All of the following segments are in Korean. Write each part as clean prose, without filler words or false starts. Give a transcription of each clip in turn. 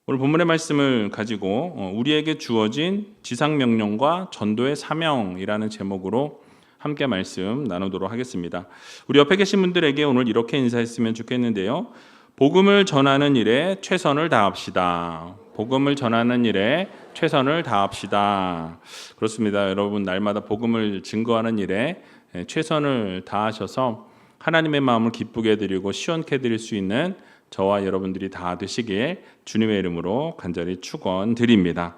오늘 본문의 말씀을 가지고 우리에게 주어진 지상명령과 전도의 사명이라는 제목으로 함께 말씀 나누도록 하겠습니다. 우리 옆에 계신 분들에게 오늘 이렇게 인사했으면 좋겠는데요. 복음을 전하는 일에 최선을 다합시다. 복음을 전하는 일에 최선을 다합시다. 그렇습니다. 여러분, 날마다 복음을 증거하는 일에 최선을 다하셔서 하나님의 마음을 기쁘게 해드리고 시원케 해드릴 수 있는 저와 여러분들이 다 되시길 주님의 이름으로 간절히 축원드립니다.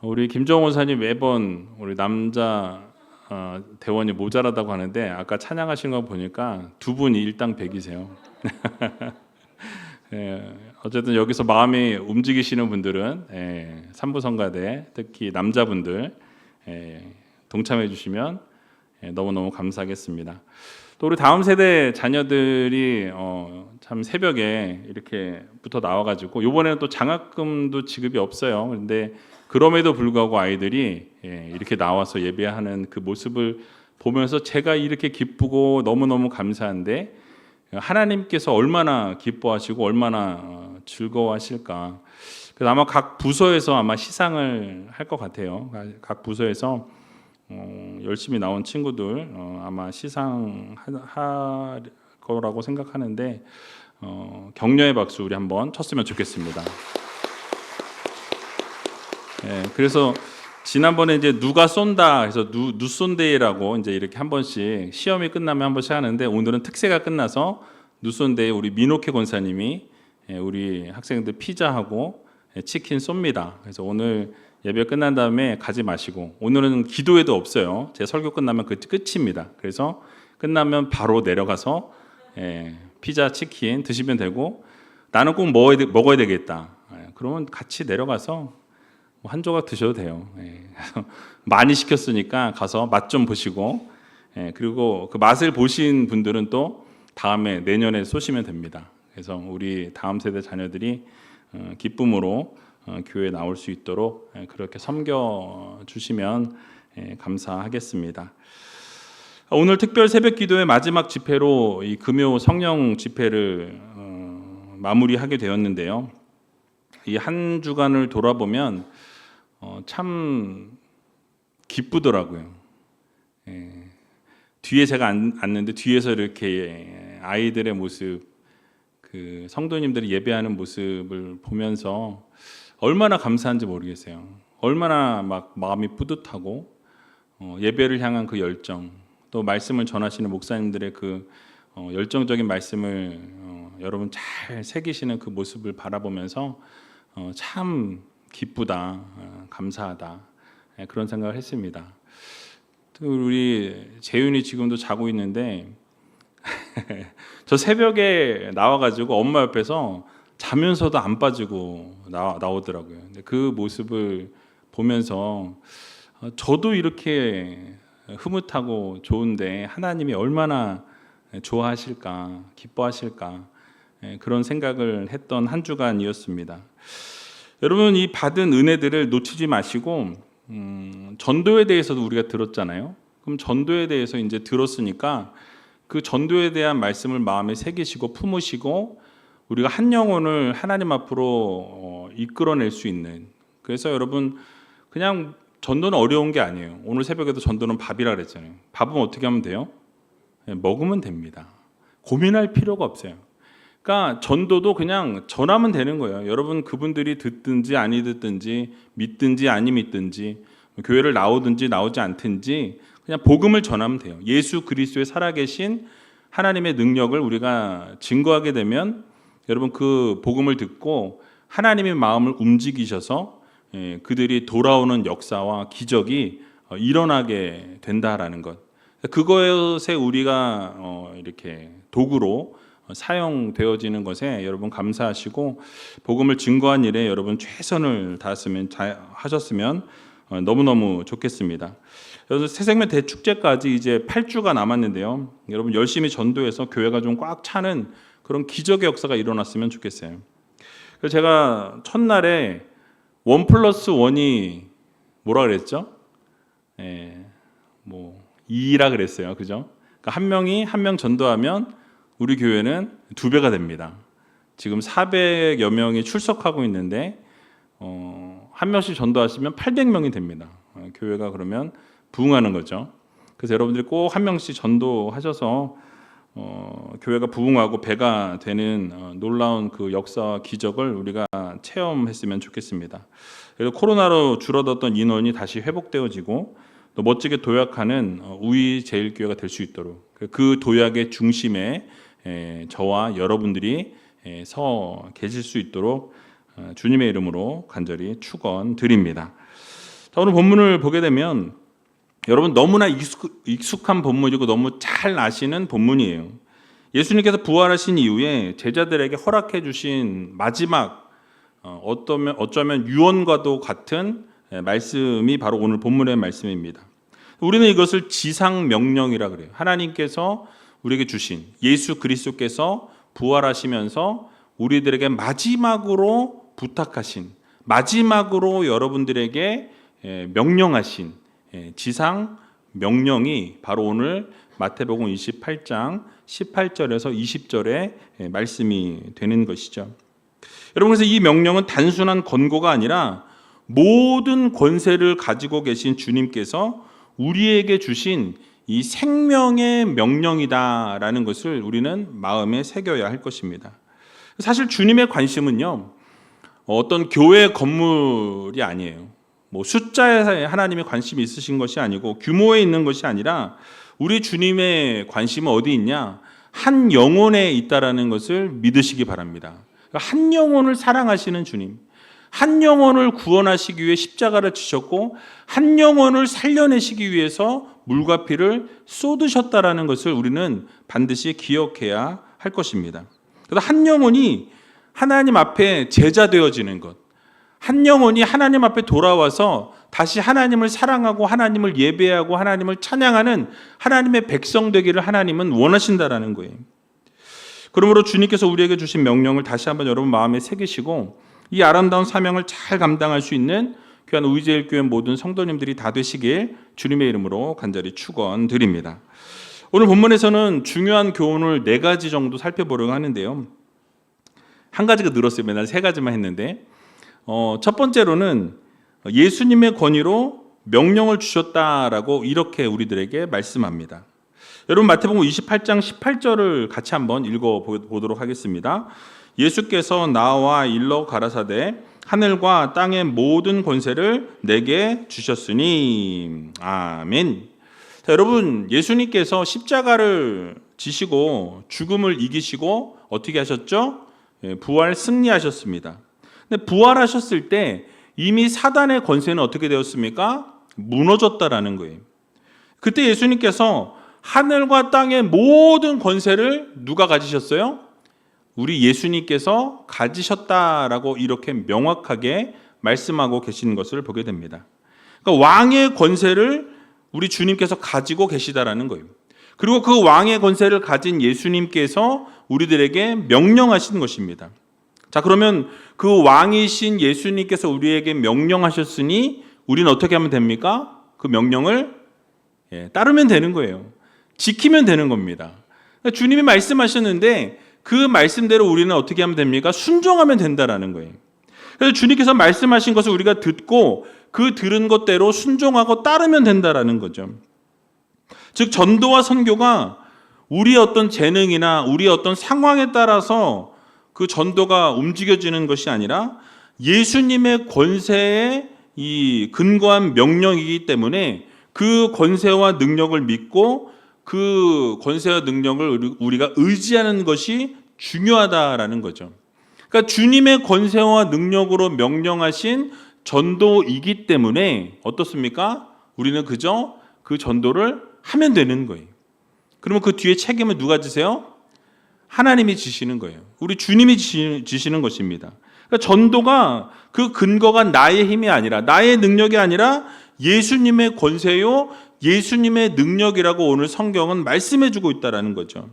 우리 김정호 원사님 매번 우리 남자 대원이 모자라다고 하는데 아까 찬양하시는 거 보니까 두 분이 일당백이세요. 어쨌든 여기서 마음이 움직이시는 분들은 삼부성가대 특히 남자분들 동참해 주시면 너무너무 감사하겠습니다. 또 우리 다음 세대 자녀들이 참 새벽에 이렇게부터 나와가지고 이번에는 또 장학금도 지급이 없어요. 그런데 그럼에도 불구하고 아이들이 이렇게 나와서 예배하는 그 모습을 보면서 제가 이렇게 기쁘고 너무너무 감사한데 하나님께서 얼마나 기뻐하시고 얼마나 즐거워하실까. 그래서 아마 각 부서에서 아마 시상을 할 것 같아요. 각 부서에서 열심히 나온 친구들 아마 시상할 거라고 생각하는데 격려의 박수 우리 한번 쳤으면 좋겠습니다. 그래서 지난번에 이제 누가 쏜다 해서 누쏜데이라고 이제 이렇게 한 번씩 시험이 끝나면 한 번씩 하는데 오늘은 특세가 끝나서 누쏜데이 우리 민옥회 권사님이 우리 학생들 피자하고 치킨 쏩니다. 그래서 오늘 예배 끝난 다음에 가지 마시고 오늘은 기도회도 없어요. 제 설교 끝나면 그 끝입니다. 그래서 끝나면 바로 내려가서 피자, 치킨 드시면 되고 나는 꼭 먹어야 되겠다. 그러면 같이 내려가서 한 조각 드셔도 돼요. 많이 시켰으니까 가서 맛 좀 보시고 그리고 그 맛을 보신 분들은 또 다음에 내년에 쏘시면 됩니다. 그래서 우리 다음 세대 자녀들이 기쁨으로 교회에 나올 수 있도록 그렇게 섬겨 주시면 감사하겠습니다. 오늘 특별 새벽 기도의 마지막 집회로 이 금요 성령 집회를 마무리하게 되었는데요. 이 한 주간을 돌아보면 참 기쁘더라고요. 뒤에 제가 앉는데 뒤에서 이렇게 아이들의 모습, 그 성도님들이 예배하는 모습을 보면서 얼마나 감사한지 모르겠어요. 얼마나 막 마음이 뿌듯하고 예배를 향한 그 열정, 또 말씀을 전하시는 목사님들의 그 열정적인 말씀을 여러분 잘 새기시는 그 모습을 바라보면서 참 기쁘다, 감사하다 그런 생각을 했습니다. 또 우리 재윤이 지금도 자고 있는데 저 새벽에 나와가지고 엄마 옆에서 자면서도 안 빠지고 나오더라고요. 근데 그 모습을 보면서 저도 이렇게 흐뭇하고 좋은데 하나님이 얼마나 좋아하실까, 기뻐하실까 그런 생각을 했던 한 주간이었습니다. 여러분, 이 받은 은혜들을 놓치지 마시고 전도에 대해서도 우리가 들었잖아요. 그럼 전도에 대해서 이제 들었으니까 그 전도에 대한 말씀을 마음에 새기시고 품으시고 우리가 한 영혼을 하나님 앞으로 이끌어낼 수 있는, 그래서 여러분 그냥 전도는 어려운 게 아니에요. 오늘 새벽에도 전도는 밥이라 그랬잖아요. 밥은 어떻게 하면 돼요? 먹으면 됩니다. 고민할 필요가 없어요. 그러니까 전도도 그냥 전하면 되는 거예요. 여러분 그분들이 듣든지 아니 듣든지 믿든지 아니 믿든지 교회를 나오든지 나오지 않든지 그냥 복음을 전하면 돼요. 예수 그리스도의 살아계신 하나님의 능력을 우리가 증거하게 되면 여러분 그 복음을 듣고 하나님의 마음을 움직이셔서 그들이 돌아오는 역사와 기적이 일어나게 된다라는 것. 그것에 우리가 이렇게 도구로 사용되어지는 것에 여러분 감사하시고 복음을 증거한 일에 여러분 최선을 하셨으면 너무너무 좋겠습니다. 그래서 새생명 대축제까지 이제 8주가 남았는데요. 여러분 열심히 전도해서 교회가 좀 꽉 차는 그런 기적의 역사가 일어났으면 좋겠어요. 그래서 제가 첫날에 1+1이 뭐라 그랬죠? 2라 그랬어요. 그죠? 그러니까 한 명이 한 명 전도하면 우리 교회는 2배가 됩니다. 지금 400여 명이 출석하고 있는데 한 명씩 전도하시면 800명이 됩니다. 교회가 그러면 부흥하는 거죠. 그래서 여러분들이 꼭 한 명씩 전도하셔서 교회가 부흥하고 배가 되는 놀라운 그 역사와 기적을 우리가 체험했으면 좋겠습니다. 그래서 코로나로 줄어들었던 인원이 다시 회복되어지고 또 멋지게 도약하는 우리 제일교회가 될 수 있도록 그 도약의 중심에 저와 여러분들이 서 계실 수 있도록 주님의 이름으로 간절히 축원드립니다. 자, 오늘 본문을 보게 되면 여러분 너무나 익숙한 본문이고 너무 잘 아시는 본문이에요. 예수님께서 부활하신 이후에 제자들에게 허락해 주신 마지막 어쩌면 유언과도 같은 말씀이 바로 오늘 본문의 말씀입니다. 우리는 이것을 지상명령이라 그래요. 하나님께서 우리에게 주신 예수 그리스도께서 부활하시면서 우리들에게 마지막으로 부탁하신, 마지막으로 여러분들에게 명령하신 지상 명령이 바로 오늘 마태복음 28장 18절에서 20절의 말씀이 되는 것이죠. 여러분, 그래서 이 명령은 단순한 권고가 아니라 모든 권세를 가지고 계신 주님께서 우리에게 주신 이 생명의 명령이다라는 것을 우리는 마음에 새겨야 할 것입니다. 사실 주님의 관심은요, 어떤 교회 건물이 아니에요. 뭐 숫자에 하나님의 관심이 있으신 것이 아니고 규모에 있는 것이 아니라 우리 주님의 관심은 어디 있냐? 한 영혼에 있다라는 것을 믿으시기 바랍니다. 한 영혼을 사랑하시는 주님, 한 영혼을 구원하시기 위해 십자가를 지셨고 한 영혼을 살려내시기 위해서 물과 피를 쏟으셨다라는 것을 우리는 반드시 기억해야 할 것입니다. 그래서 한 영혼이 하나님 앞에 제자 되어지는 것, 한 영혼이 하나님 앞에 돌아와서 다시 하나님을 사랑하고 하나님을 예배하고 하나님을 찬양하는 하나님의 백성 되기를 하나님은 원하신다라는 거예요. 그러므로 주님께서 우리에게 주신 명령을 다시 한번 여러분 마음에 새기시고 이 아름다운 사명을 잘 감당할 수 있는 귀한 우리제일교회 모든 성도님들이 다 되시길 주님의 이름으로 간절히 축원드립니다. 오늘 본문에서는 중요한 교훈을 4가지 정도 살펴보려고 하는데요. 한 가지가 늘었어요. 맨날 3가지만 했는데 첫 번째로는 예수님의 권위로 명령을 주셨다라고 이렇게 우리들에게 말씀합니다. 여러분 마태복음 28장 18절을 같이 한번 읽어보도록 하겠습니다. 예수께서 나와 일러 가라사대 하늘과 땅의 모든 권세를 내게 주셨으니 아멘. 자, 여러분 예수님께서 십자가를 지시고 죽음을 이기시고 어떻게 하셨죠? 부활 승리하셨습니다. 근데 부활하셨을 때 이미 사단의 권세는 어떻게 되었습니까? 무너졌다라는 거예요. 그때 예수님께서 하늘과 땅의 모든 권세를 누가 가지셨어요? 우리 예수님께서 가지셨다라고 이렇게 명확하게 말씀하고 계시는 것을 보게 됩니다. 그러니까 왕의 권세를 우리 주님께서 가지고 계시다라는 거예요. 그리고 그 왕의 권세를 가진 예수님께서 우리들에게 명령하신 것입니다. 자, 그러면 그 왕이신 예수님께서 우리에게 명령하셨으니 우리는 어떻게 하면 됩니까? 그 명령을 따르면 되는 거예요. 지키면 되는 겁니다. 그러니까 주님이 말씀하셨는데 그 말씀대로 우리는 어떻게 하면 됩니까? 순종하면 된다라는 거예요. 그래서 주님께서 말씀하신 것을 우리가 듣고 그 들은 것대로 순종하고 따르면 된다라는 거죠. 즉 전도와 선교가 우리의 어떤 재능이나 우리의 어떤 상황에 따라서 그 전도가 움직여지는 것이 아니라 예수님의 권세에 이 근거한 명령이기 때문에 그 권세와 능력을 믿고 그 권세와 능력을 우리가 의지하는 것이 중요하다라는 거죠. 그러니까 주님의 권세와 능력으로 명령하신 전도이기 때문에 어떻습니까? 우리는 그저 그 전도를 하면 되는 거예요. 그러면 그 뒤에 책임을 누가 지세요? 하나님이 지시는 거예요. 우리 주님이 지시는 것입니다. 그러니까 전도가 그 근거가 나의 힘이 아니라 나의 능력이 아니라 예수님의 권세요 예수님의 능력이라고 오늘 성경은 말씀해주고 있다는 거죠.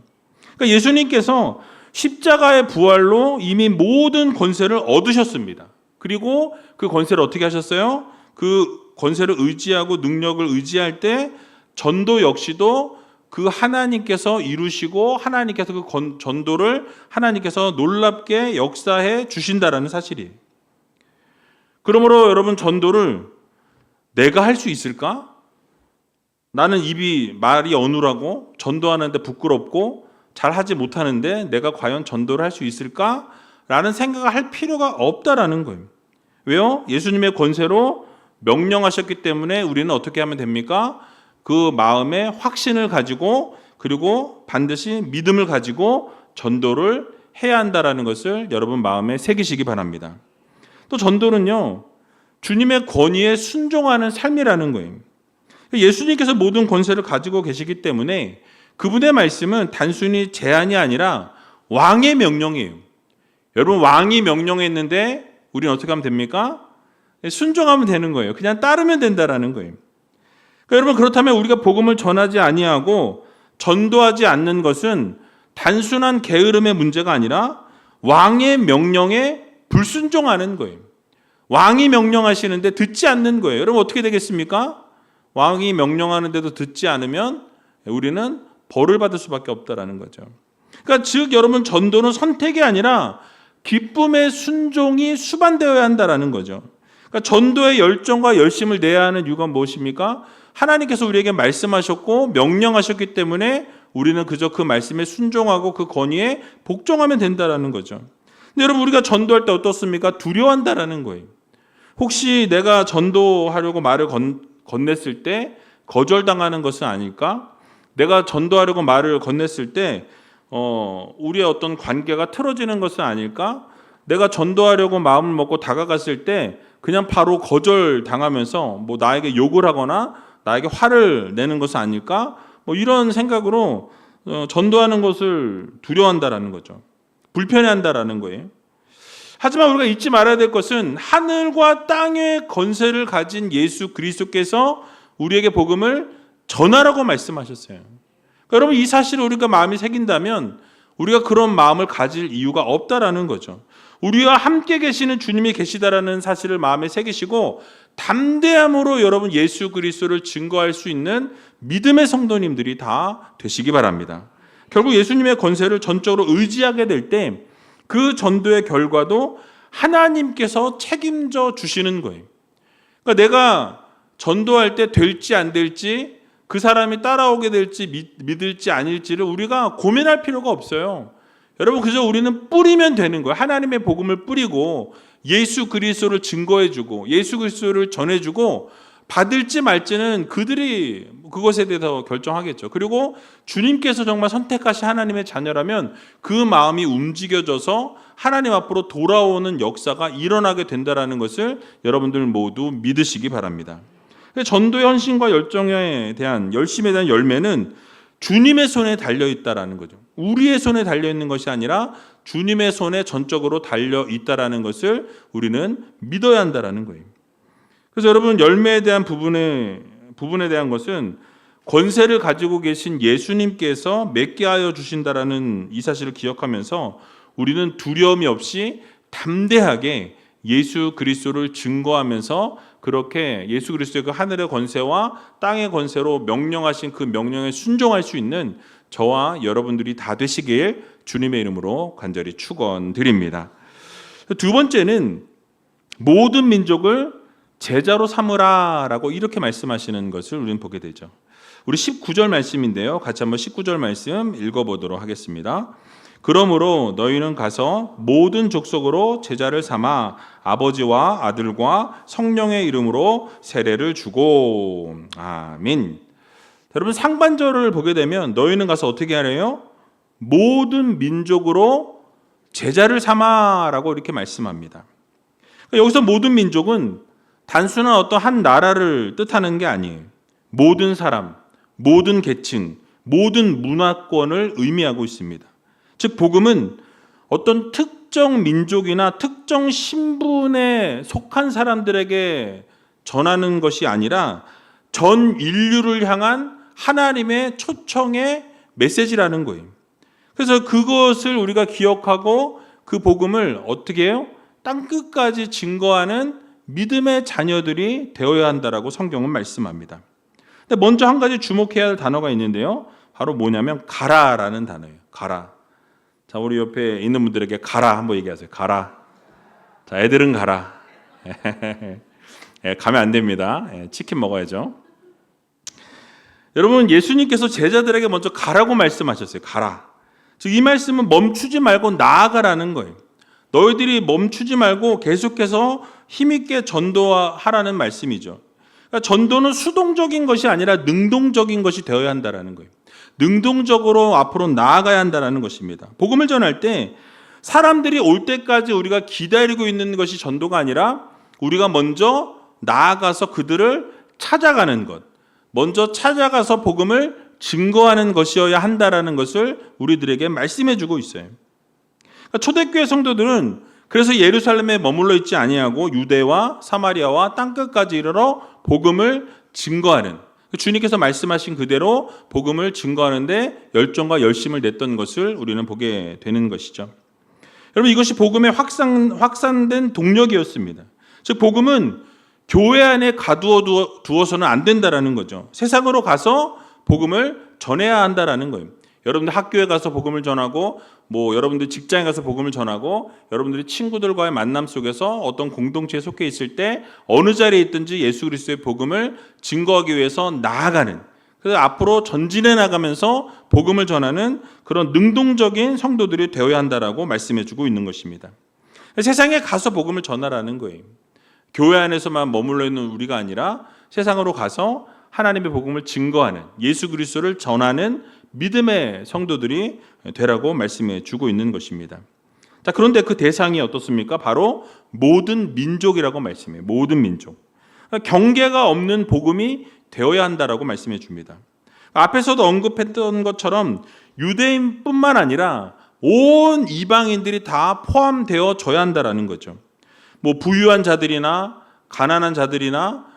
그러니까 예수님께서 십자가의 부활로 이미 모든 권세를 얻으셨습니다. 그리고 그 권세를 어떻게 하셨어요? 그 권세를 의지하고 능력을 의지할 때 전도 역시도 그 하나님께서 이루시고 하나님께서 그 전도를 하나님께서 놀랍게 역사해 주신다라는 사실이에요. 그러므로 여러분, 전도를 내가 할 수 있을까? 나는 말이 어눌하고 전도하는데 부끄럽고 잘하지 못하는데 내가 과연 전도를 할 수 있을까? 라는 생각을 할 필요가 없다라는 거예요. 왜요? 예수님의 권세로 명령하셨기 때문에 우리는 어떻게 하면 됩니까? 그 마음에 확신을 가지고 그리고 반드시 믿음을 가지고 전도를 해야 한다라는 것을 여러분 마음에 새기시기 바랍니다. 또 전도는요, 주님의 권위에 순종하는 삶이라는 거예요. 예수님께서 모든 권세를 가지고 계시기 때문에 그분의 말씀은 단순히 제안이 아니라 왕의 명령이에요. 여러분, 왕이 명령했는데 우리는 어떻게 하면 됩니까? 순종하면 되는 거예요. 그냥 따르면 된다라는 거예요. 그러니까 여러분, 그렇다면 우리가 복음을 전하지 아니하고 전도하지 않는 것은 단순한 게으름의 문제가 아니라 왕의 명령에 불순종하는 거예요. 왕이 명령하시는데 듣지 않는 거예요. 여러분, 어떻게 되겠습니까? 왕이 명령하는데도 듣지 않으면 우리는 벌을 받을 수밖에 없다라는 거죠. 그러니까 즉 여러분, 전도는 선택이 아니라 기쁨의 순종이 수반되어야 한다라는 거죠. 그러니까 전도의 열정과 열심을 내야 하는 이유가 무엇입니까? 하나님께서 우리에게 말씀하셨고 명령하셨기 때문에 우리는 그저 그 말씀에 순종하고 그 권위에 복종하면 된다라는 거죠. 근데 여러분, 우리가 전도할 때 어떻습니까? 두려워한다라는 거예요. 혹시 내가 전도하려고 말을 건넸을 때 거절당하는 것은 아닐까? 내가 전도하려고 말을 건넸을 때 우리의 어떤 관계가 틀어지는 것은 아닐까? 내가 전도하려고 마음을 먹고 다가갔을 때 그냥 바로 거절당하면서 뭐 나에게 욕을 하거나 나에게 화를 내는 것은 아닐까? 뭐 이런 생각으로 전도하는 것을 두려워한다라는 거죠. 불편해한다라는 거예요. 하지만 우리가 잊지 말아야 될 것은 하늘과 땅의 권세를 가진 예수 그리스도께서 우리에게 복음을 전하라고 말씀하셨어요. 그러니까 여러분, 이 사실을 우리가 마음에 새긴다면 우리가 그런 마음을 가질 이유가 없다라는 거죠. 우리와 함께 계시는 주님이 계시다라는 사실을 마음에 새기시고 담대함으로 여러분 예수 그리스도를 증거할 수 있는 믿음의 성도님들이 다 되시기 바랍니다. 결국 예수님의 권세를 전적으로 의지하게 될 때 그 전도의 결과도 하나님께서 책임져 주시는 거예요. 그러니까 내가 전도할 때 될지 안 될지, 그 사람이 따라오게 될지 믿을지 아닐지를 우리가 고민할 필요가 없어요. 여러분, 그저 우리는 뿌리면 되는 거예요. 하나님의 복음을 뿌리고 예수 그리스도를 증거해주고 예수 그리스도를 전해주고 받을지 말지는 그들이 그것에 대해서 결정하겠죠. 그리고 주님께서 정말 선택하신 하나님의 자녀라면 그 마음이 움직여져서 하나님 앞으로 돌아오는 역사가 일어나게 된다는 것을 여러분들 모두 믿으시기 바랍니다. 전도의 헌신과 열정에 대한 열심에 대한 열매는 주님의 손에 달려있다라는 거죠. 우리의 손에 달려있는 것이 아니라 주님의 손에 전적으로 달려있다라는 것을 우리는 믿어야 한다라는 거예요. 그래서 여러분, 열매에 대한 부분에 대한 것은 권세를 가지고 계신 예수님께서 맺게 하여 주신다라는 이 사실을 기억하면서 우리는 두려움이 없이 담대하게 예수 그리스도를 증거하면서 그렇게 예수 그리스도의 그 하늘의 권세와 땅의 권세로 명령하신 그 명령에 순종할 수 있는 저와 여러분들이 다 되시길 주님의 이름으로 간절히 축원드립니다. 두 번째는 모든 민족을 제자로 삼으라라고 이렇게 말씀하시는 것을 우리는 보게 되죠. 우리 19절 말씀인데요. 같이 한번 19절 말씀 읽어보도록 하겠습니다. 그러므로 너희는 가서 모든 족속으로 제자를 삼아 아버지와 아들과 성령의 이름으로 세례를 주고. 아멘. 여러분, 상반절을 보게 되면 너희는 가서 어떻게 하래요? 모든 민족으로 제자를 삼아라고 이렇게 말씀합니다. 여기서 모든 민족은 단순한 어떤 한 나라를 뜻하는 게 아니에요. 모든 사람, 모든 계층, 모든 문화권을 의미하고 있습니다. 즉 복음은 어떤 특정 민족이나 특정 신분에 속한 사람들에게 전하는 것이 아니라 전 인류를 향한 하나님의 초청의 메시지라는 거예요. 그래서 그것을 우리가 기억하고 그 복음을 어떻게 해요? 땅끝까지 증거하는 믿음의 자녀들이 되어야 한다라고 성경은 말씀합니다. 근데 먼저 한 가지 주목해야 할 단어가 있는데요. 바로 뭐냐면 가라라는 단어예요. 가라. 자, 우리 옆에 있는 분들에게 가라 한번 얘기하세요. 가라. 자, 애들은 가라. 가면 안 됩니다. 치킨 먹어야죠. 여러분, 예수님께서 제자들에게 먼저 가라고 말씀하셨어요. 가라. 즉, 이 말씀은 멈추지 말고 나아가라는 거예요. 너희들이 멈추지 말고 계속해서 힘있게 전도하라는 말씀이죠. 그러니까 전도는 수동적인 것이 아니라 능동적인 것이 되어야 한다는 거예요. 능동적으로 앞으로 나아가야 한다는 것입니다. 복음을 전할 때 사람들이 올 때까지 우리가 기다리고 있는 것이 전도가 아니라 우리가 먼저 나아가서 그들을 찾아가는 것, 먼저 찾아가서 복음을 증거하는 것이어야 한다는 것을 우리들에게 말씀해 주고 있어요. 그러니까 초대교회 성도들은 그래서 예루살렘에 머물러 있지 아니하고 유대와 사마리아와 땅끝까지 이르러 복음을 증거하는, 주님께서 말씀하신 그대로 복음을 증거하는데 열정과 열심을 냈던 것을 우리는 보게 되는 것이죠. 여러분, 이것이 복음의 확산된 동력이었습니다. 즉 복음은 교회 안에 가두어 두어서는 안 된다라는 거죠. 세상으로 가서 복음을 전해야 한다라는 거예요. 여러분들 학교에 가서 복음을 전하고, 여러분들 직장에 가서 복음을 전하고, 여러분들이 친구들과의 만남 속에서 어떤 공동체에 속해 있을 때 어느 자리에 있든지 예수 그리스도의 복음을 증거하기 위해서 나아가는, 그래서 앞으로 전진해 나가면서 복음을 전하는 그런 능동적인 성도들이 되어야 한다라고 말씀해 주고 있는 것입니다. 세상에 가서 복음을 전하라는 거예요. 교회 안에서만 머물러 있는 우리가 아니라 세상으로 가서 하나님의 복음을 증거하는, 예수 그리스도를 전하는 믿음의 성도들이 되라고 말씀해 주고 있는 것입니다. 자, 그런데 그 대상이 어떻습니까? 바로 모든 민족이라고 말씀해요. 모든 민족. 경계가 없는 복음이 되어야 한다라고 말씀해 줍니다. 앞에서도 언급했던 것처럼 유대인뿐만 아니라 온 이방인들이 다 포함되어져야 한다라는 거죠. 부유한 자들이나 가난한 자들이나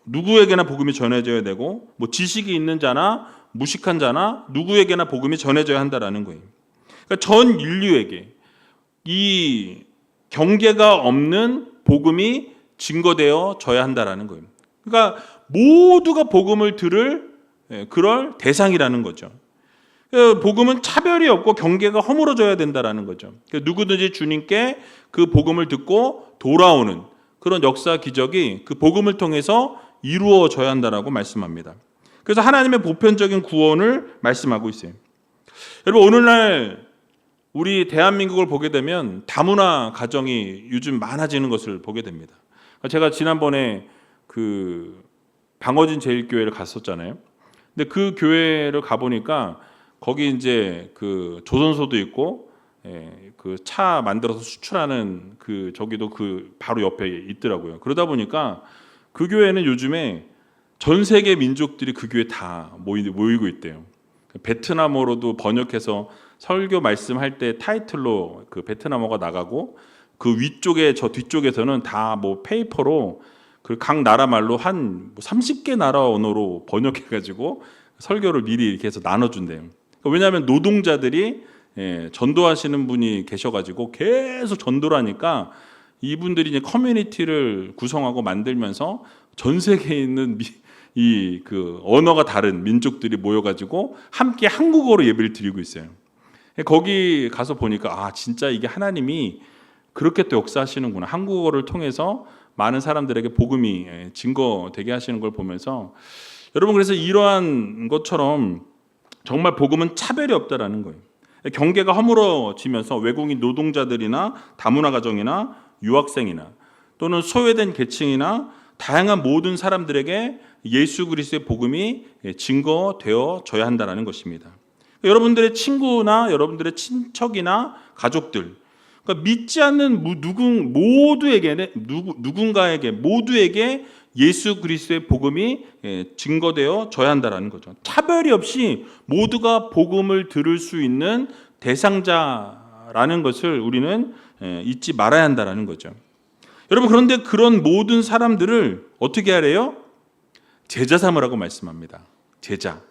누구에게나 복음이 전해져야 되고, 지식이 있는 자나 무식한 자나 누구에게나 복음이 전해져야 한다라는 거예요. 그러니까 전 인류에게 이 경계가 없는 복음이 증거되어져야 한다라는 거예요. 그러니까 모두가 복음을 들을 그럴 대상이라는 거죠. 복음은 차별이 없고 경계가 허물어져야 된다라는 거죠. 누구든지 주님께 그 복음을 듣고 돌아오는 그런 역사 기적이 그 복음을 통해서 이루어져야 한다라고 말씀합니다. 그래서 하나님의 보편적인 구원을 말씀하고 있어요. 여러분, 오늘날 우리 대한민국을 보게 되면 다문화 가정이 요즘 많아지는 것을 보게 됩니다. 제가 지난번에 그 방어진 제일교회를 갔었잖아요. 근데 그 교회를 가보니까 거기 이제 그 조선소도 있고, 그 차 만들어서 수출하는 저기도 바로 옆에 있더라고요. 그러다 보니까 그 교회는 요즘에 전 세계 민족들이 그 교회에 다 모이고 있대요. 베트남어로도 번역해서 설교 말씀할 때 타이틀로 그 베트남어가 나가고, 그 위쪽에 저 뒤쪽에서는 다 페이퍼로 그 각 나라 말로 한 30개 나라 언어로 번역해가지고 설교를 미리 이렇게 해서 나눠준대요. 왜냐하면 노동자들이 전도하시는 분이 계셔가지고 계속 전도를 하니까 이분들이 이제 커뮤니티를 구성하고 만들면서 전 세계에 있는 그 언어가 다른 민족들이 모여가지고 함께 한국어로 예배를 드리고 있어요. 거기 가서 보니까 진짜 이게 하나님이 그렇게 또 역사하시는구나. 한국어를 통해서 많은 사람들에게 복음이 증거되게 하시는 걸 보면서, 여러분, 그래서 이러한 것처럼 정말 복음은 차별이 없다라는 거예요. 경계가 허물어지면서 외국인 노동자들이나 다문화 가정이나 유학생이나 또는 소외된 계층이나 다양한 모든 사람들에게 예수 그리스도의 복음이 증거되어져야 한다는 것입니다. 여러분들의 친구나 여러분들의 친척이나 가족들, 그러니까 믿지 않는 모두에게 예수 그리스도의 복음이 증거되어져야 한다는 거죠. 차별이 없이 모두가 복음을 들을 수 있는 대상자라는 것을 우리는 잊지 말아야 한다는 거죠. 여러분, 그런데 그런 모든 사람들을 어떻게 하래요? 제자 삼으라고 말씀합니다. 제자,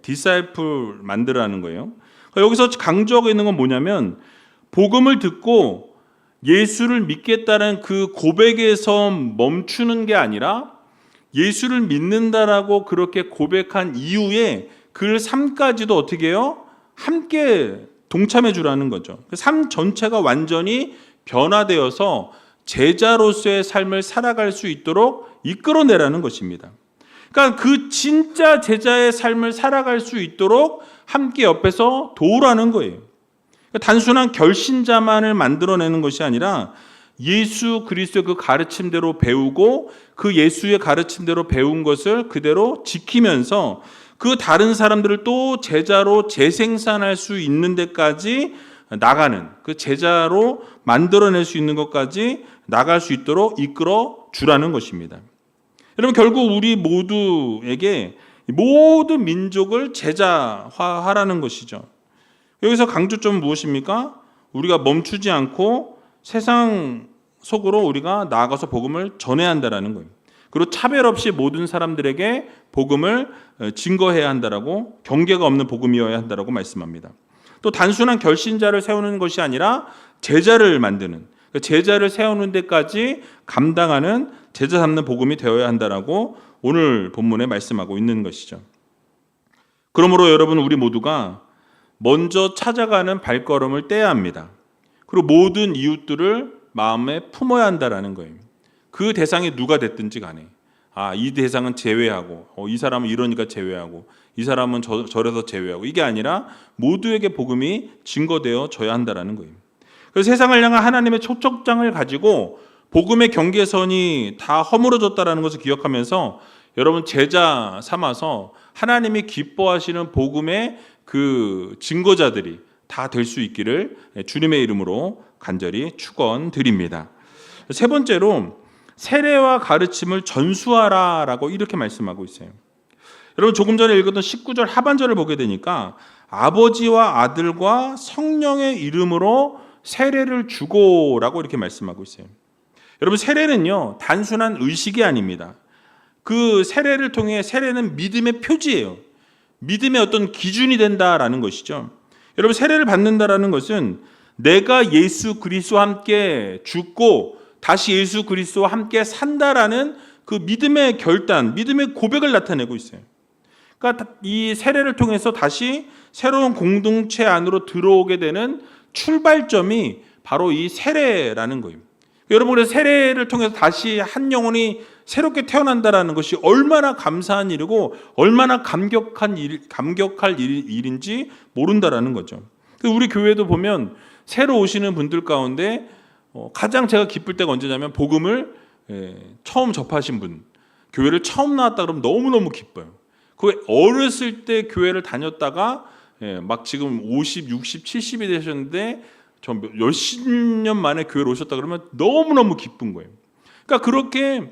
디사이플 만들라는 거예요. 여기서 강조하고 있는 건 뭐냐면, 복음을 듣고 예수를 믿겠다는 그 고백에서 멈추는 게 아니라 예수를 믿는다라고 그렇게 고백한 이후에 그 삶까지도 어떻게 해요? 함께 동참해 주라는 거죠. 그 삶 전체가 완전히 변화되어서 제자로서의 삶을 살아갈 수 있도록 이끌어내라는 것입니다. 그러니까 그 진짜 제자의 삶을 살아갈 수 있도록 함께 옆에서 도우라는 거예요. 그러니까 단순한 결신자만을 만들어내는 것이 아니라 예수 그리스도의 그 가르침대로 배우고 그 예수의 가르침대로 배운 것을 그대로 지키면서 그 다른 사람들을 또 제자로 재생산할 수 있는 데까지 나가는, 그 제자로 만들어낼 수 있는 것까지 나갈 수 있도록 이끌어 주라는 것입니다. 여러분, 결국 우리 모두에게 모든 민족을 제자화하라는 것이죠. 여기서 강조점은 무엇입니까? 우리가 멈추지 않고 세상 속으로 우리가 나아가서 복음을 전해야 한다는 거예요. 그리고 차별 없이 모든 사람들에게 복음을 증거해야 한다라고, 경계가 없는 복음이어야 한다라고 말씀합니다. 또 단순한 결신자를 세우는 것이 아니라 제자를 만드는, 제자를 세우는 데까지 감당하는 제자 삼는 복음이 되어야 한다라고 오늘 본문에 말씀하고 있는 것이죠. 그러므로 여러분, 우리 모두가 먼저 찾아가는 발걸음을 떼야 합니다. 그리고 모든 이웃들을 마음에 품어야 한다라는 거예요. 그 대상이 누가 됐든지 간에, 이 대상은 제외하고, 이 사람은 이러니까 제외하고, 이 사람은 저래서 제외하고, 이게 아니라 모두에게 복음이 증거되어 져야 한다라는 거예요. 그래서 세상을 향한 하나님의 초청장을 가지고 복음의 경계선이 다 허물어졌다라는 것을 기억하면서 여러분, 제자 삼아서 하나님이 기뻐하시는 복음의 그 증거자들이 다 될 수 있기를 주님의 이름으로 간절히 축원드립니다. 세 번째로, 세례와 가르침을 전수하라라고 이렇게 말씀하고 있어요. 여러분, 조금 전에 읽었던 19절 하반절을 보게 되니까 아버지와 아들과 성령의 이름으로 세례를 주고라고 이렇게 말씀하고 있어요. 여러분, 세례는요, 단순한 의식이 아닙니다. 그 세례를 통해, 세례는 믿음의 표지예요. 믿음의 어떤 기준이 된다라는 것이죠. 여러분, 세례를 받는다라는 것은 내가 예수 그리스도와 함께 죽고 다시 예수 그리스도와 함께 산다라는 그 믿음의 결단, 믿음의 고백을 나타내고 있어요. 그러니까 이 세례를 통해서 다시 새로운 공동체 안으로 들어오게 되는 출발점이 바로 이 세례라는 거예요. 여러분, 그래서 세례를 통해서 다시 한 영혼이 새롭게 태어난다라는 것이 얼마나 감사한 일이고 얼마나 감격할 일인지 모른다라는 거죠. 우리 교회도 보면 새로 오시는 분들 가운데 가장 제가 기쁠 때가 언제냐면, 복음을 처음 접하신 분, 교회를 처음 나왔다 그러면 너무너무 기뻐요. 그 어렸을 때 교회를 다녔다가 막 지금 50, 60, 70이 되셨는데 저 몇십 년 만에 교회로 오셨다 그러면 너무너무 기쁜 거예요. 그러니까 그렇게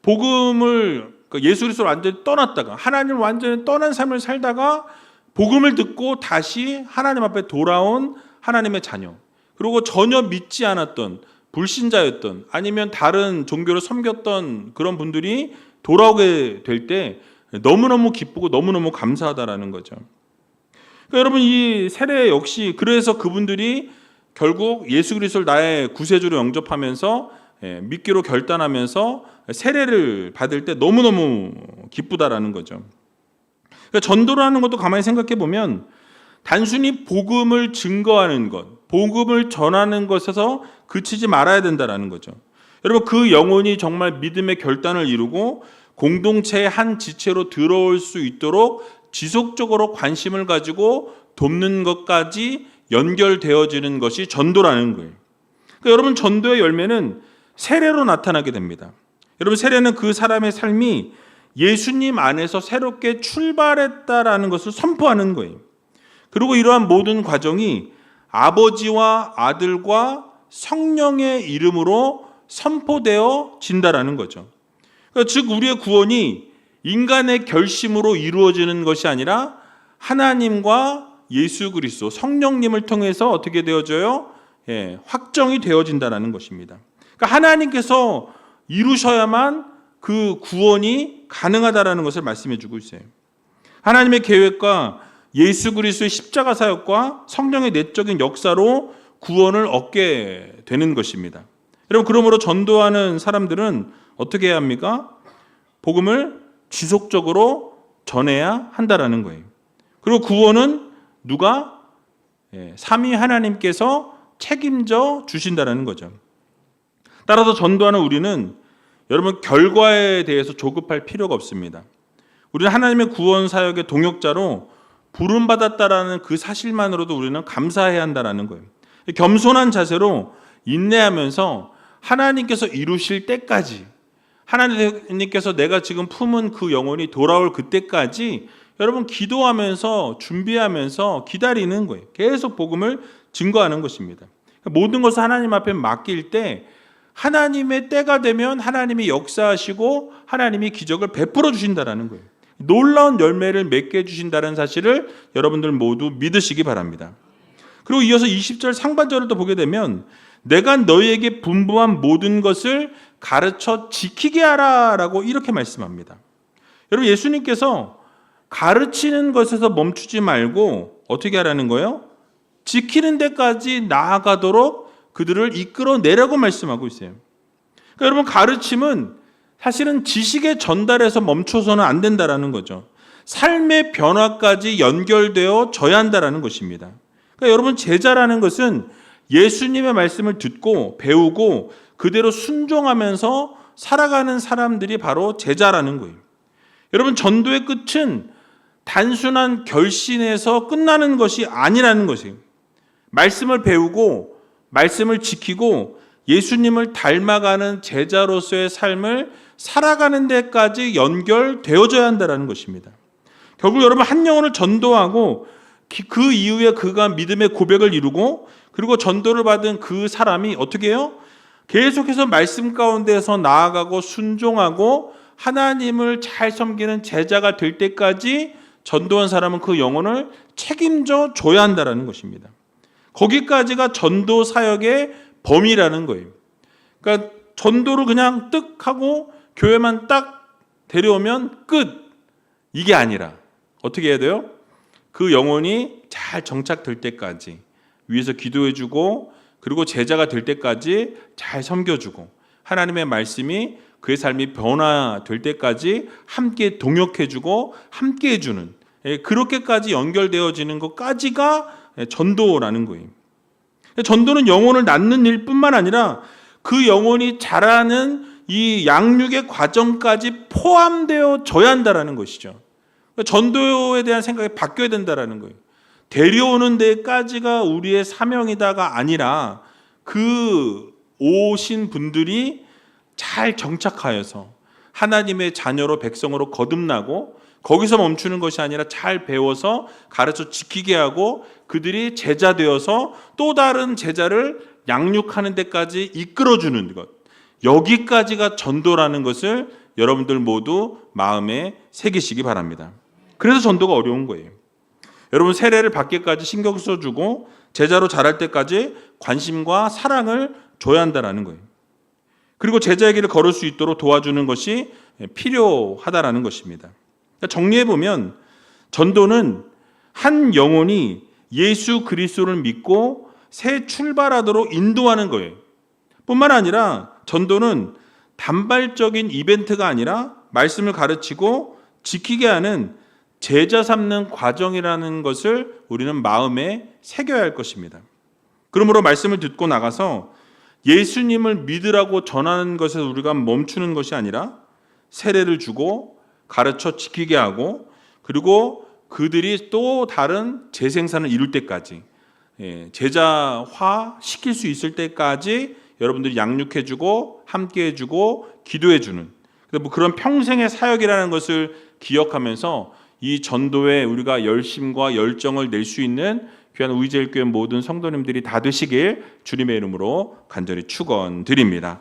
복음을, 예수 그리스도를 완전히 떠났다가, 하나님을 완전히 떠난 삶을 살다가 복음을 듣고 다시 하나님 앞에 돌아온 하나님의 자녀, 그리고 전혀 믿지 않았던 불신자였던, 아니면 다른 종교를 섬겼던 그런 분들이 돌아오게 될 때 너무너무 기쁘고 너무너무 감사하다라는 거죠. 그러니까 여러분, 이 세례 역시 그래서 그분들이 결국 예수 그리스도를 나의 구세주로 영접하면서 믿기로 결단하면서 세례를 받을 때 너무너무 기쁘다라는 거죠. 그러니까 전도라는 것도 가만히 생각해 보면 단순히 복음을 증거하는 것, 복음을 전하는 것에서 그치지 말아야 된다라는 거죠. 여러분, 그 영혼이 정말 믿음의 결단을 이루고 공동체의 한 지체로 들어올 수 있도록 지속적으로 관심을 가지고 돕는 것까지 연결되어지는 것이 전도라는 거예요. 그러니까 여러분, 전도의 열매는 세례로 나타나게 됩니다. 여러분, 세례는 그 사람의 삶이 예수님 안에서 새롭게 출발했다라는 것을 선포하는 거예요. 그리고 이러한 모든 과정이 아버지와 아들과 성령의 이름으로 선포되어진다라는 거죠. 그러니까 즉, 우리의 구원이 인간의 결심으로 이루어지는 것이 아니라 하나님과 예수 그리스도, 성령님을 통해서 어떻게 되어져요? 확정이 되어진다는 것입니다. 그러니까 하나님께서 이루셔야만 그 구원이 가능하다라는 것을 말씀해 주고 있어요. 하나님의 계획과 예수 그리스도의 십자가 사역과 성령의 내적인 역사로 구원을 얻게 되는 것입니다. 여러분, 그러므로 전도하는 사람들은 어떻게 해야 합니까? 복음을 지속적으로 전해야 한다라는 거예요. 그리고 구원은 누가? 삼위 하나님께서 책임져 주신다는 거죠. 따라서 전도하는 우리는 여러분 결과에 대해서 조급할 필요가 없습니다. 우리는 하나님의 구원 사역의 동역자로 부름받았다라는 그 사실만으로도 우리는 감사해야 한다는 거예요. 겸손한 자세로 인내하면서 하나님께서 이루실 때까지, 하나님께서 내가 지금 품은 그 영혼이 돌아올 그때까지 여러분 기도하면서 준비하면서 기다리는 거예요. 계속 복음을 증거하는 것입니다. 모든 것을 하나님 앞에 맡길 때 하나님의 때가 되면 하나님이 역사하시고 하나님이 기적을 베풀어 주신다는 거예요. 놀라운 열매를 맺게 해주신다는 사실을 여러분들 모두 믿으시기 바랍니다. 그리고 이어서 20절 상반절을 또 보게 되면 내가 너희에게 분부한 모든 것을 가르쳐 지키게 하라 라고 이렇게 말씀합니다. 여러분 예수님께서 가르치는 것에서 멈추지 말고 어떻게 하라는 거예요? 지키는 데까지 나아가도록 그들을 이끌어내라고 말씀하고 있어요. 그러니까 여러분 가르침은 사실은 지식의 전달에서 멈춰서는 안 된다는 거죠. 삶의 변화까지 연결되어 져야 한다는 것입니다. 그러니까 여러분 제자라는 것은 예수님의 말씀을 듣고 배우고 그대로 순종하면서 살아가는 사람들이 바로 제자라는 거예요. 여러분 전도의 끝은 단순한 결신에서 끝나는 것이 아니라는 것이에요. 말씀을 배우고 말씀을 지키고 예수님을 닮아가는 제자로서의 삶을 살아가는 데까지 연결되어져야 한다는 것입니다. 결국 여러분 한 영혼을 전도하고 그 이후에 그가 믿음의 고백을 이루고 그리고 전도를 받은 그 사람이 어떻게 해요? 계속해서 말씀 가운데서 나아가고 순종하고 하나님을 잘 섬기는 제자가 될 때까지 전도한 사람은 그 영혼을 책임져 줘야 한다는 것입니다. 거기까지가 전도 사역의 범위라는 거예요. 그러니까 전도를 그냥 뜩 하고 교회만 딱 데려오면 끝. 이게 아니라 어떻게 해야 돼요? 그 영혼이 잘 정착될 때까지 위에서 기도해주고 그리고 제자가 될 때까지 잘 섬겨주고 하나님의 말씀이 그의 삶이 변화될 때까지 함께 동역해주고 함께 해주는 그렇게까지 연결되어지는 것까지가 전도라는 거예요. 전도는 영혼을 낳는 일뿐만 아니라 그 영혼이 자라는 이 양육의 과정까지 포함되어 져야 한다는 것이죠. 전도에 대한 생각이 바뀌어야 된다는 거예요. 데려오는 데까지가 우리의 사명이다가 아니라 그 오신 분들이 잘 정착하여서 하나님의 자녀로 백성으로 거듭나고 거기서 멈추는 것이 아니라 잘 배워서 가르쳐 지키게 하고 그들이 제자 되어서 또 다른 제자를 양육하는 데까지 이끌어주는 것. 여기까지가 전도라는 것을 여러분들 모두 마음에 새기시기 바랍니다. 그래서 전도가 어려운 거예요. 여러분 세례를 받기까지 신경 써주고 제자로 자랄 때까지 관심과 사랑을 줘야 한다는 거예요. 그리고 제자의 길을 걸을 수 있도록 도와주는 것이 필요하다는 것입니다. 정리해보면 전도는 한 영혼이 예수 그리스도를 믿고 새 출발하도록 인도하는 거예요. 뿐만 아니라 전도는 단발적인 이벤트가 아니라 말씀을 가르치고 지키게 하는 제자 삼는 과정이라는 것을 우리는 마음에 새겨야 할 것입니다. 그러므로 말씀을 듣고 나가서 예수님을 믿으라고 전하는 것에서 우리가 멈추는 것이 아니라 세례를 주고 가르쳐 지키게 하고 그리고 그들이 또 다른 재생산을 이룰 때까지 제자화 시킬 수 있을 때까지 여러분들이 양육해주고 함께해주고 기도해주는 그런 평생의 사역이라는 것을 기억하면서 이 전도에 우리가 열심과 열정을 낼 수 있는 귀한 우리제일교회 모든 성도님들이 다 되시길 주님의 이름으로 간절히 축원드립니다.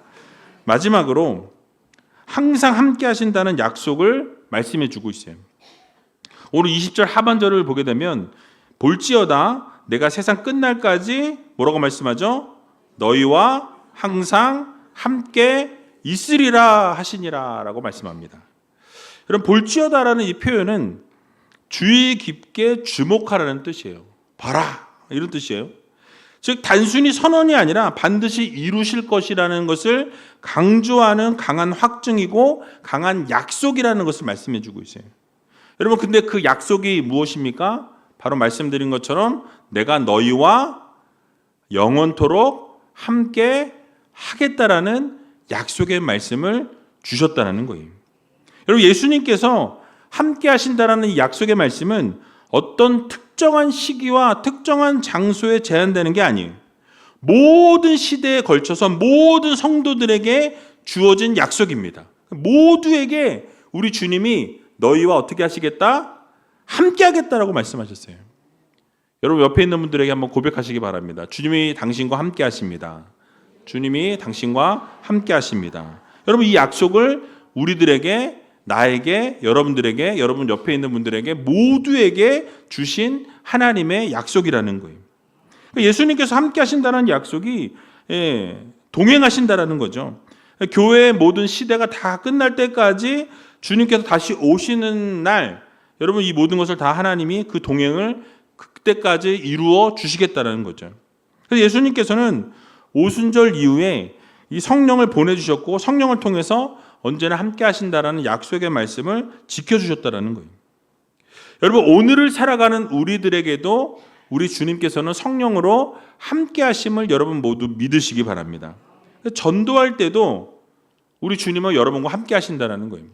마지막으로 항상 함께 하신다는 약속을 말씀해 주고 있어요. 오늘 20절 하반절을 보게 되면 볼지어다 내가 세상 끝날까지 뭐라고 말씀하죠? 너희와 항상 함께 있으리라 하시니라 라고 말씀합니다. 여러분 볼지어다라는 이 표현은 주의 깊게 주목하라는 뜻이에요. 봐라 이런 뜻이에요. 즉 단순히 선언이 아니라 반드시 이루실 것이라는 것을 강조하는 강한 확증이고 강한 약속이라는 것을 말씀해 주고 있어요. 여러분, 근데 그 약속이 무엇입니까? 바로 말씀드린 것처럼 내가 너희와 영원토록 함께 하겠다라는 약속의 말씀을 주셨다라는 거예요. 여러분, 예수님께서 함께 하신다라는 이 약속의 말씀은 어떤 특정한 시기와 특정한 장소에 제한되는 게 아니에요. 모든 시대에 걸쳐서 모든 성도들에게 주어진 약속입니다. 모두에게 우리 주님이 너희와 어떻게 하시겠다? 함께 하겠다라고 말씀하셨어요. 여러분, 옆에 있는 분들에게 한번 고백하시기 바랍니다. 주님이 당신과 함께 하십니다. 주님이 당신과 함께 하십니다. 여러분, 이 약속을 우리들에게, 나에게, 여러분들에게, 여러분 옆에 있는 분들에게 모두에게 주신 하나님의 약속이라는 거예요. 예수님께서 함께 하신다는 약속이 동행하신다라는 거죠. 교회의 모든 시대가 다 끝날 때까지 주님께서 다시 오시는 날, 여러분 이 모든 것을 다 하나님이 그 동행을 그때까지 이루어 주시겠다라는 거죠. 그래서 예수님께서는 오순절 이후에 이 성령을 보내주셨고 성령을 통해서 언제나 함께 하신다라는 약속의 말씀을 지켜주셨다라는 거예요. 여러분, 오늘을 살아가는 우리들에게도 우리 주님께서는 성령으로 함께 하심을 여러분 모두 믿으시기 바랍니다. 전도할 때도 우리 주님은 여러분과 함께 하신다라는 거예요.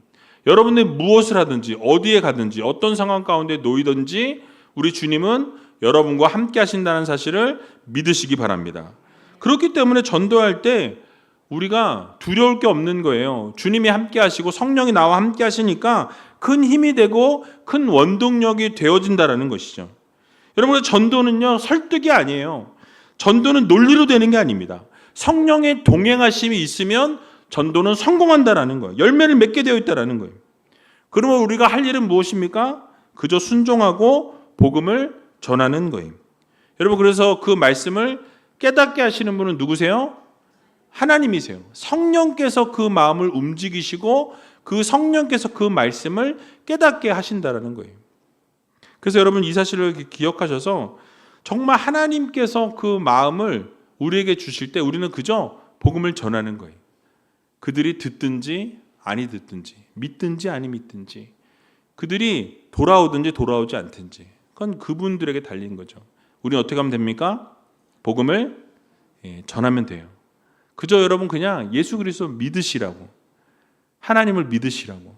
여러분들이 무엇을 하든지 어디에 가든지 어떤 상황 가운데 놓이든지 우리 주님은 여러분과 함께 하신다는 사실을 믿으시기 바랍니다. 그렇기 때문에 전도할 때 우리가 두려울 게 없는 거예요. 주님이 함께 하시고 성령이 나와 함께 하시니까 큰 힘이 되고 큰 원동력이 되어진다라는 것이죠. 여러분, 전도는요 설득이 아니에요. 전도는 논리로 되는 게 아닙니다. 성령의 동행하심이 있으면 전도는 성공한다라는 거예요. 열매를 맺게 되어 있다라는 거예요. 그러면 우리가 할 일은 무엇입니까? 그저 순종하고 복음을 전하는 거예요. 여러분, 그래서 그 말씀을 깨닫게 하시는 분은 누구세요? 하나님이세요. 성령께서 그 마음을 움직이시고 그 성령께서 그 말씀을 깨닫게 하신다라는 거예요. 그래서 여러분 이 사실을 기억하셔서 정말 하나님께서 그 마음을 우리에게 주실 때 우리는 그저 복음을 전하는 거예요. 그들이 듣든지 아니 듣든지 믿든지 아니 믿든지 그들이 돌아오든지 돌아오지 않든지 그건 그분들에게 달린 거죠. 우리는 어떻게 하면 됩니까? 복음을 전하면 돼요. 그저 여러분 그냥 예수 그리스도 믿으시라고, 하나님을 믿으시라고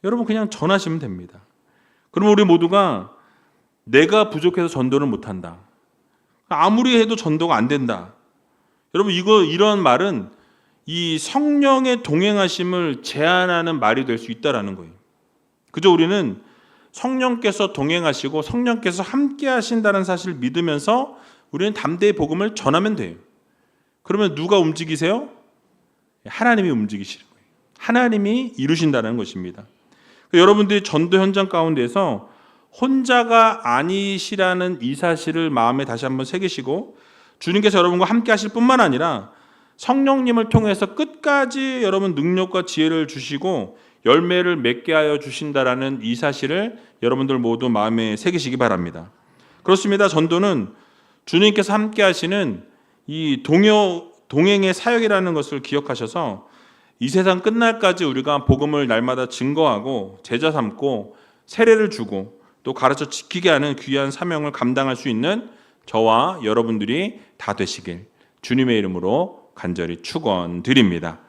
여러분 그냥 전하시면 됩니다. 그러면 우리 모두가 내가 부족해서 전도를 못한다, 아무리 해도 전도가 안 된다, 여러분 이런 말은 이 성령의 동행하심을 제한하는 말이 될 수 있다라는 거예요. 그저 우리는 성령께서 동행하시고 성령께서 함께 하신다는 사실을 믿으면서 우리는 담대히 복음을 전하면 돼요. 그러면 누가 움직이세요? 하나님이 움직이시는 거예요. 하나님이 이루신다는 것입니다. 여러분들이 전도 현장 가운데서 혼자가 아니시라는 이 사실을 마음에 다시 한번 새기시고 주님께서 여러분과 함께 하실 뿐만 아니라 성령님을 통해서 끝까지 여러분 능력과 지혜를 주시고 열매를 맺게 하여 주신다라는 이 사실을 여러분들 모두 마음에 새기시기 바랍니다. 그렇습니다. 전도는 주님께서 함께 하시는 이 동행의 사역이라는 것을 기억하셔서 이 세상 끝날까지 우리가 복음을 날마다 증거하고 제자 삼고 세례를 주고 또 가르쳐 지키게 하는 귀한 사명을 감당할 수 있는 저와 여러분들이 다 되시길 주님의 이름으로 간절히 축원드립니다.